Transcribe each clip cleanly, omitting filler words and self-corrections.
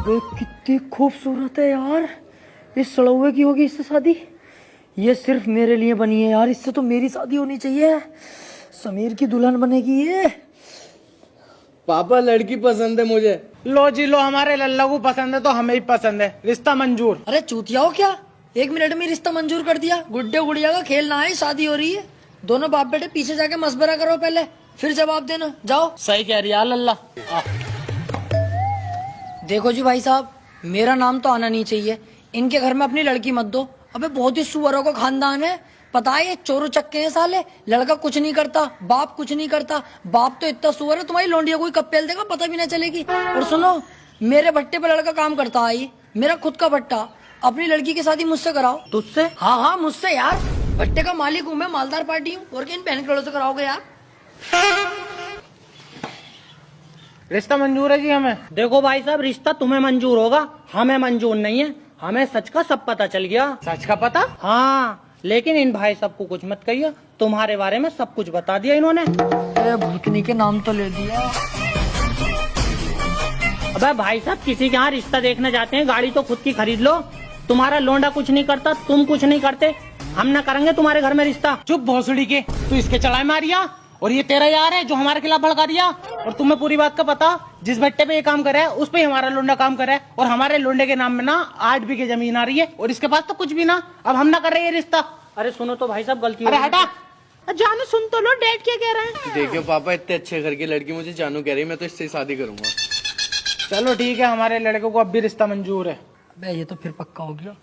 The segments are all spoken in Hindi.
अबे कितनी खूबसूरत है यार, इस सड़ौए की होगी इससे शादी। ये सिर्फ मेरे लिए बनी है यार, इससे तो मेरी शादी होनी चाहिए। समीर की दुल्हन बनेगी ये। पापा लड़की पसंद है मुझे। लो जी लो, हमारे लल्ला को पसंद है तो हमें भी पसंद है, रिश्ता मंजूर। अरे चूतिया हो क्या, 1 मिनट में रिश्ता मंजूर कर दिया। गुड्डे गुड़िया का खेल ना है, शादी हो रही है। दोनों बाप बेटे पीछे जाके मशवरा करो पहले, फिर जवाब देना। जाओ। सही कह रही है लल्ला। देखो जी भाई साहब, मेरा नाम तो आना नहीं चाहिए, इनके घर में अपनी लड़की मत दो। अबे बहुत ही सुअरों का खानदान है, पता है, ये चोरू चक्के हैं साले। लड़का कुछ नहीं करता, बाप कुछ नहीं करता। बाप तो इतना सुअर है, तुम्हारी लौंडिया कोई कब पेल देगा पता भी ना चलेगी। और सुनो, मेरे भट्टे पे लड़का काम करता है, मेरा खुद का भट्टा। अपनी लड़की की शादी मुझसे कराओ। तुझसे? हाँ मुझसे यार, भट्टे का मालिक हूँ मैं, मालदार पार्टी हूँ। और किन बहन करोड़ों से कराओगे यार? रिश्ता मंजूर है जी हमें। देखो भाई साहब, रिश्ता तुम्हें मंजूर होगा, हमें मंजूर नहीं है। हमें सच का सब पता चल गया। सच का पता? हाँ, लेकिन इन भाई साहब को कुछ मत कहिए, तुम्हारे बारे में सब कुछ बता दिया इन्होंने। भूतनी के नाम तो ले दिया। अबे भाई साहब, किसी के यहाँ रिश्ता देखने जाते हैं, गाड़ी तो खुद की खरीद लो। तुम्हारा लोंडा कुछ नहीं करता, तुम कुछ नहीं करते, हम न करेंगे तुम्हारे घर में रिश्ता। चुप भोसड़ी के, तू इसके चढ़ाई मारिया। और ये तेरा यार है जो हमारे खिलाफ भड़का दिया। और तुम्हें पूरी बात का पता, जिस भट्टे पे ये काम कर रहा है उस पे ही हमारा लोंडा काम कर रहा है। और हमारे लोंडे के नाम में ना 8 बीघे जमीन आ रही है, और इसके पास तो कुछ भी ना। अब हम ना कर रहे ये रिश्ता। अरे सुनो तो भाई साहब, गलती अरे हो गई। हटा जानू, सुन तो लो, डैड क्या कह रहे हैं। देखियो पापा, इतने अच्छे घर की लड़की मुझे जानू कह रही है, मैं तो इससे ही शादी करूंगा। चलो ठीक है, हमारे लड़के को अब भी रिश्ता मंजूर है। बे ये तो फिर पक्का हो गया।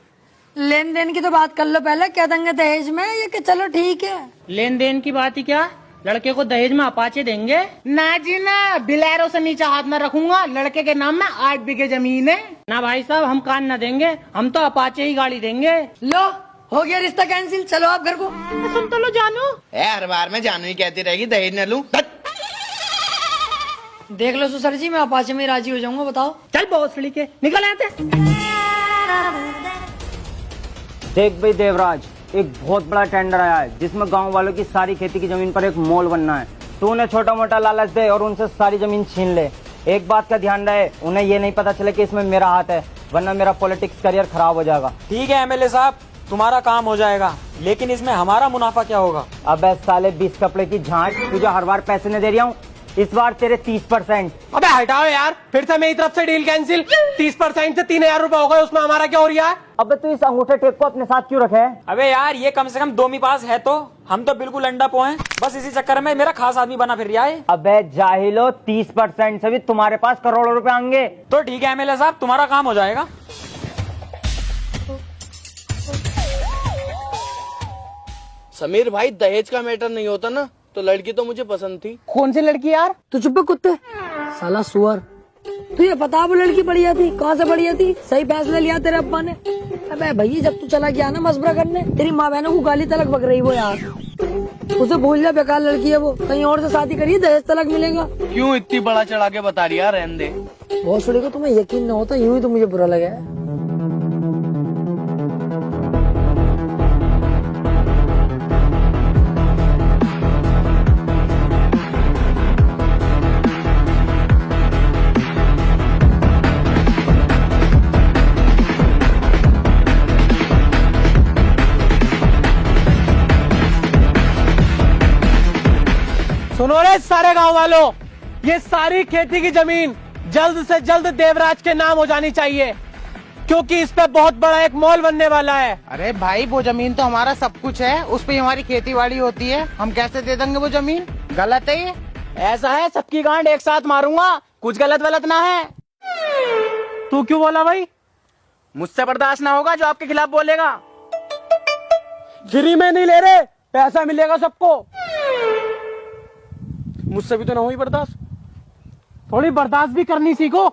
लेन देन की तो बात कर लो पहले, क्या देंगे दहेज में? ये कि चलो ठीक है। लेन देन की बात ही क्या, लड़के को दहेज में अपाचे देंगे। ना जी ना, बिलैरो से नीचे हाथ ना रखूंगा। लड़के के नाम में 8 बीघे जमीन है। ना भाई साहब, हम कान न देंगे, हम तो अपाचे ही गाड़ी देंगे। लो, हो गया रिश्ता कैंसिल, चलो आप घर को। सुन तो लो जानू। हर बार में जानू ही कहती रहेगी दहेज न लूं। देख लो सुसर जी, मैं अपाचे में राजी हो जाऊंगा, बताओ। चल भोसड़ी के, निकल आते। देख भाई देवराज, एक बहुत बड़ा टेंडर आया है जिसमें गांव वालों की सारी खेती की जमीन पर एक मॉल बनना है। तू उन्हें छोटा मोटा लालच दे और उनसे सारी जमीन छीन ले। एक बात का ध्यान रहे, उन्हें ये नहीं पता चले कि इसमें मेरा हाथ है, वरना मेरा पॉलिटिक्स करियर खराब हो जाएगा। ठीक है एमएलए साहब, तुम्हारा काम हो जाएगा, लेकिन इसमें हमारा मुनाफा क्या होगा? अब साले 20 कपड़े की झांट, तुझे हर बार पैसे नहीं दे रहा हूँ, इस बार तेरे 30%। अबे हटाओ यार, फिर से मेरी तरफ से डील कैंसिल। 30% से 3000 रुपए हो गए, उसमें हमारा क्या हो रहा है? अब तू इस अंगूठे टेप को अपने साथ क्यों रखे है? अबे यार, ये कम से कम 2 पास है तो, हम तो बिल्कुल अंडा पो हैं। बस इसी चक्कर में मेरा खास आदमी बना फिर रहा है। अबे जाहिलो, 30% से भी तुम्हारे पास करोड़ों रुपए आएंगे। तो ठीक है एमएलए साहब, तुम्हारा काम हो जाएगा। समीर भाई, दहेज का मैटर नहीं होता ना, तो लड़की तो मुझे पसंद थी। कौन सी लड़की यार? तू चुप कुत्ते, साला सुअर। तुझे पता वो लड़की बढ़िया थी, कहाँ से बढ़िया थी? सही फैसला लिया तेरे अब्बा ने। अबे भैया, जब तू चला गया ना मशवरा करने, तेरी माँ बहनों को गाली तलक बक रही वो यार। उसे भूल जा, बेकार लड़की है वो, कहीं और से शादी करिए, दहेज तलक मिलेगा। क्यों इतनी बड़ा चढ़ा के बता रही है? रहने दे। बहुत छोड़ी को तुम्हें यकीन न होता, यूं ही तो मुझे बुरा लगा है। सुनो रे सारे गांव वालों, ये सारी खेती की जमीन जल्द से जल्द देवराज के नाम हो जानी चाहिए, क्योंकि इस पे बहुत बड़ा एक मॉल बनने वाला है। अरे भाई, वो जमीन तो हमारा सब कुछ है, उस पे हमारी खेती बाड़ी होती है, हम कैसे दे देंगे वो जमीन? गलत है ये। ऐसा है, सबकी गांड एक साथ मारूंगा, कुछ गलत वलत ना है। तू क्यों बोला भाई? मुझसे बर्दाश्त ना होगा जो आपके खिलाफ बोलेगा। फ्री में नहीं ले रहे, पैसा मिलेगा सबको। मुझसे भी तो ना हुई बर्दाश्त, थोड़ी बर्दाश्त भी करनी सीखो।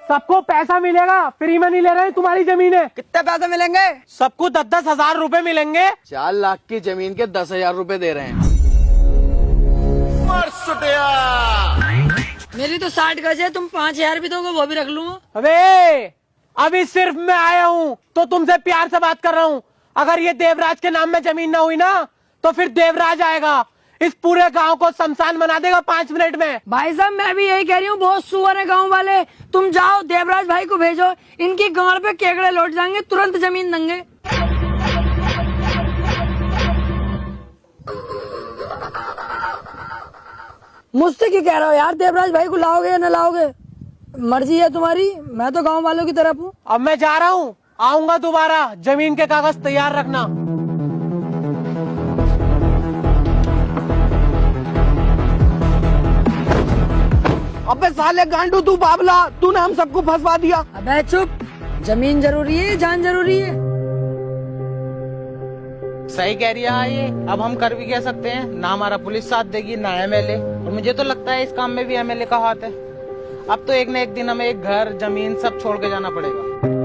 सबको पैसा मिलेगा, फ्री में नहीं ले रहे, तुम्हारी जमीन है। कितने पैसे मिलेंगे? सबको 10-10 हजार रुपए मिलेंगे। 4 लाख की जमीन के 10,000 रुपए दे रहे हैं। मेरी तो 60 गज है, तुम 5000 भी दोगे वो भी रख लूंगा। अबे अभी सिर्फ मैं आया हूँ तो तुमसे प्यार से बात कर रहा हूँ। अगर ये देवराज के नाम में जमीन ना हुई ना, तो फिर देवराज आएगा, इस पूरे गांव को शमशान बना देगा 5 मिनट में। भाई साहब मैं भी यही कह रही हूँ, बहुत सुअर है गांव वाले। तुम जाओ देवराज भाई को भेजो, इनकी गांड पे केकड़े लौट जाएंगे, तुरंत जमीन देंगे। मुझसे क्यों कह रहे हो यार, देवराज भाई को लाओगे या न लाओगे, मर्जी है तुम्हारी, मैं तो गांव वालों की तरफ हूँ। अब मैं जा रहा हूँ, आऊंगा दोबारा, जमीन के कागज तैयार रखना। अबे साले गांडू तू बाबला, तूने हम सबको फंसवा दिया। अबे चुप, जमीन जरूरी है, जान जरूरी है। सही कह रही है ये। अब हम कर भी कह सकते हैं, ना हमारा पुलिस साथ देगी ना एमएलए, और मुझे तो लगता है इस काम में भी एमएलए का हाथ है। अब तो एक न एक दिन हमें एक घर जमीन सब छोड़ के जाना पड़ेगा।